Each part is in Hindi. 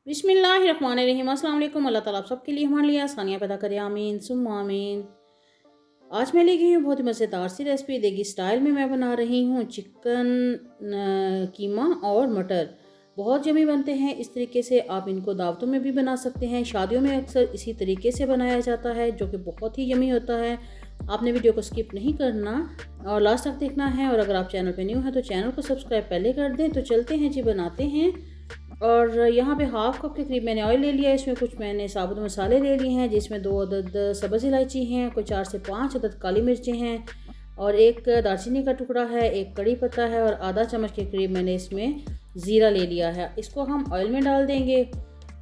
बिस्मिल्लाहिर्रहमानिर्रहीम। अस्सलाम वालेकुम। अल्लाह ताला आप सबके लिए हमारे लिए आसानियाँ पैदा करे, आमीन सुम्मा आमीन। आज मैं लेके आई हूँ बहुत ही मज़ेदार सी रेसिपी। देगी स्टाइल में मैं बना रही हूँ चिकन कीमा और मटर। बहुत यमी बनते हैं। इस तरीके से आप इनको दावतों में भी बना सकते हैं। शादियों में अक्सर इसी तरीके से बनाया जाता है, जो कि बहुत ही यमी होता है। आपने वीडियो को स्किप नहीं करना और लास्ट तक देखना है। और अगर आप चैनल पे न्यू हैं तो चैनल को सब्सक्राइब पहले कर दें। तो चलते हैं जी, बनाते हैं। और यहाँ पे हाफ़ कप के करीब मैंने ऑयल ले लिया है। इसमें कुछ मैंने साबुत मसाले ले लिए हैं, जिसमें 2 अदद सब्ज़ इलायची हैं, कोई 4 से 5 अदद काली मिर्चें हैं और एक दालचीनी का टुकड़ा है, एक कड़ी पत्ता है और आधा चम्मच के करीब मैंने इसमें ज़ीरा ले लिया है। इसको हम ऑयल में डाल देंगे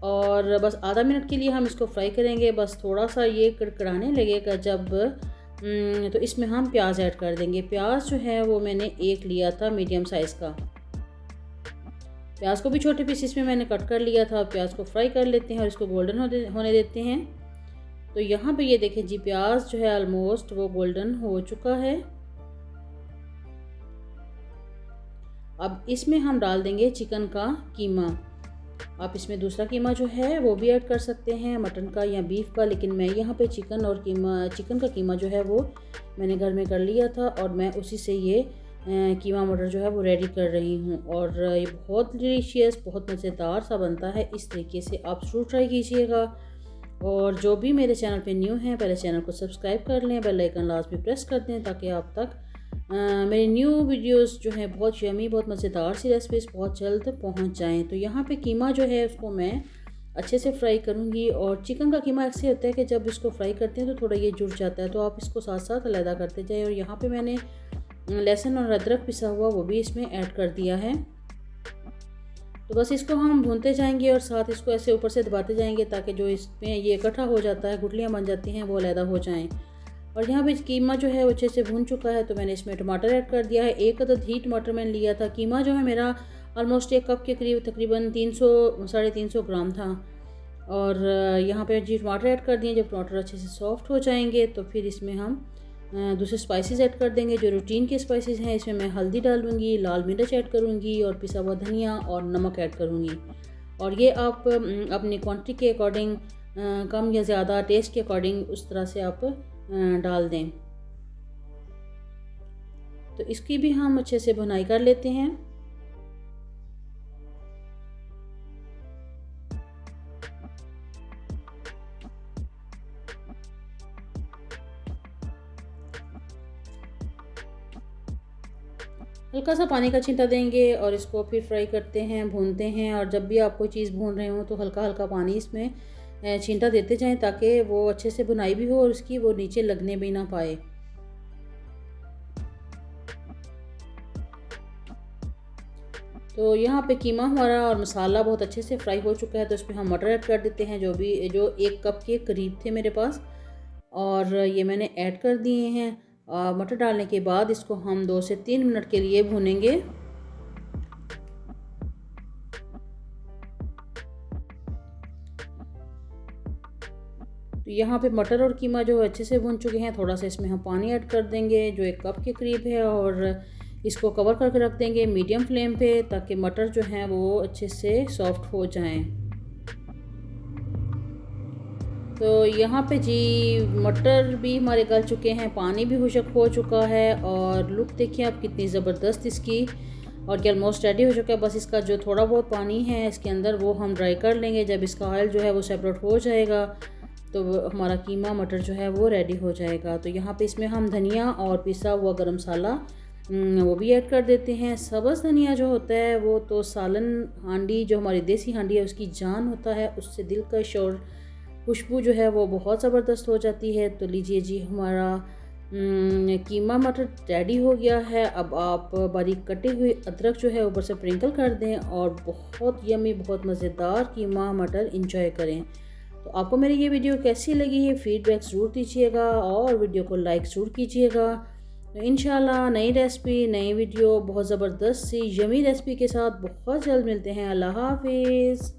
और बस आधा मिनट के लिए हम इसको फ्राई करेंगे। बस थोड़ा सा ये कड़कड़ाने लगेगा जब तो इसमें हम प्याज ऐड कर देंगे। प्याज जो है वो मैंने एक लिया था मीडियम साइज़ का। प्याज को भी छोटे पीसेस में मैंने कट कर लिया था। प्याज को फ्राई कर लेते हैं और इसको गोल्डन होने देते हैं। तो यहाँ पे ये देखें जी, प्याज जो है ऑलमोस्ट वो गोल्डन हो चुका है। अब इसमें हम डाल देंगे चिकन का कीमा। आप इसमें दूसरा कीमा जो है वो भी ऐड कर सकते हैं, मटन का या बीफ का, लेकिन मैं यहाँ पे चिकन का कीमा जो है वो मैंने घर में कर लिया था और मैं उसी से ये कीमा मटर जो है वो रेडी कर रही हूँ। और ये बहुत डिलीशियस, बहुत मज़ेदार सा बनता है। इस तरीके से आप ज़रूर ट्राई कीजिएगा। और जो भी मेरे चैनल पे न्यू हैं, पहले चैनल को सब्सक्राइब कर लें, बेल आइकन लाजमी प्रेस कर दें, ताकि आप तक मेरी न्यू वीडियोस जो है बहुत यमी, बहुत मज़ेदार सी रेसिपीज़ बहुत जल्द पहुँच जाएँ। तो यहाँ पर कीमा जो है उसको मैं अच्छे से फ्राई करूँगी। और चिकन का कीमा ऐसे होता है कि जब इसको फ्राई करते हैं तो थोड़ा ये जुड़ जाता है, तो आप इसको साथ साथ अलहदा करते जाएँ। और यहाँ पे मैंने लहसुन और अदरक पिसा हुआ वो भी इसमें ऐड कर दिया है। तो बस इसको हम भूनते जाएंगे और साथ इसको ऐसे ऊपर से दबाते जाएंगे, ताकि जो इसमें ये इकट्ठा हो जाता है, गुठलियाँ बन जाती हैं, वो अलहदा हो जाएं। और यहाँ पे कीमा जो है वो अच्छे से भून चुका है, तो मैंने इसमें टमाटर ऐड कर दिया है। एक अदद ही टमाटर मैंने लिया था। कीमा जो है मेरा ऑलमोस्ट 1 कप के करीब तकरीबन 300-350 ग्राम था। और यहाँ पे जी टमाटर ऐड कर दिए। जब टमाटर अच्छे से सॉफ्ट हो जाएंगे तो फिर इसमें हम दूसरे स्पाइसेस ऐड कर देंगे, जो रूटीन के स्पाइसेस हैं। इसमें मैं हल्दी डालूँगी, लाल मिर्च ऐड करूँगी और पिसा हुआ धनिया और नमक ऐड करूँगी। और ये आप अपनी क्वांटिटी के अकॉर्डिंग कम या ज़्यादा, टेस्ट के अकॉर्डिंग उस तरह से आप डाल दें। तो इसकी भी हम अच्छे से भुनाई कर लेते हैं। हल्का सा पानी का छींटा देंगे और इसको फिर फ्राई करते हैं, भूनते हैं। और जब भी आप कोई चीज़ भून रहे हो तो हल्का हल्का पानी इसमें छींटा देते जाएं, ताकि वो अच्छे से भुनाई भी हो और उसकी वो नीचे लगने भी ना पाए। तो यहाँ पे कीमा हमारा और मसाला बहुत अच्छे से फ्राई हो चुका है। तो इसमें हम मटर ऐड कर देते हैं, जो 1 कप के करीब थे मेरे पास, और ये मैंने ऐड कर दिए हैं। मटर डालने के बाद इसको हम 2 से 3 मिनट के लिए भूनेंगे। तो यहाँ पे मटर और कीमा जो अच्छे से भून चुके हैं। थोड़ा सा इसमें हम पानी ऐड कर देंगे, जो 1 कप के करीब है, और इसको कवर करके रख देंगे मीडियम फ्लेम पे, ताकि मटर जो हैं वो अच्छे से सॉफ्ट हो जाएं। तो यहाँ पे जी मटर भी हमारे गल चुके हैं, पानी भी खुश्क हो चुका है, और लुक देखिए आप कितनी ज़बरदस्त इसकी। और ये ऑलमोस्ट रेडी हो चुका है। बस इसका जो थोड़ा बहुत पानी है इसके अंदर वो हम ड्राई कर लेंगे। जब इसका ऑयल जो है वो सेपरेट हो जाएगा तो हमारा कीमा मटर जो है वो रेडी हो जाएगा। तो यहाँ पे इसमें हम धनिया और पिसा हुआ गरम मसाला वो भी ऐड कर देते हैं। सब्ज़ धनिया जो होता है वो तो सालन हांडी, जो हमारी देसी हांडी है, उसकी जान होता है। उससे दिलकश और खुशबू जो है वो बहुत ज़बरदस्त हो जाती है। तो लीजिए जी, हमारा कीमा मटर रेडी हो गया है। अब आप बारीक कटे हुए अदरक जो है ऊपर से स्प्रिंकल कर दें और बहुत यमी, बहुत मज़ेदार कीमा मटर इंजॉय करें। तो आपको मेरी ये वीडियो कैसी लगी है, फीडबैक ज़रूर दीजिएगा और वीडियो को लाइक ज़रूर कीजिएगा। तो इंशाल्लाह नई रेसिपी, नई वीडियो, बहुत ज़बरदस्त सी यमी रेसिपी के साथ बहुत जल्द मिलते हैं। अल्लाह हाफिज़।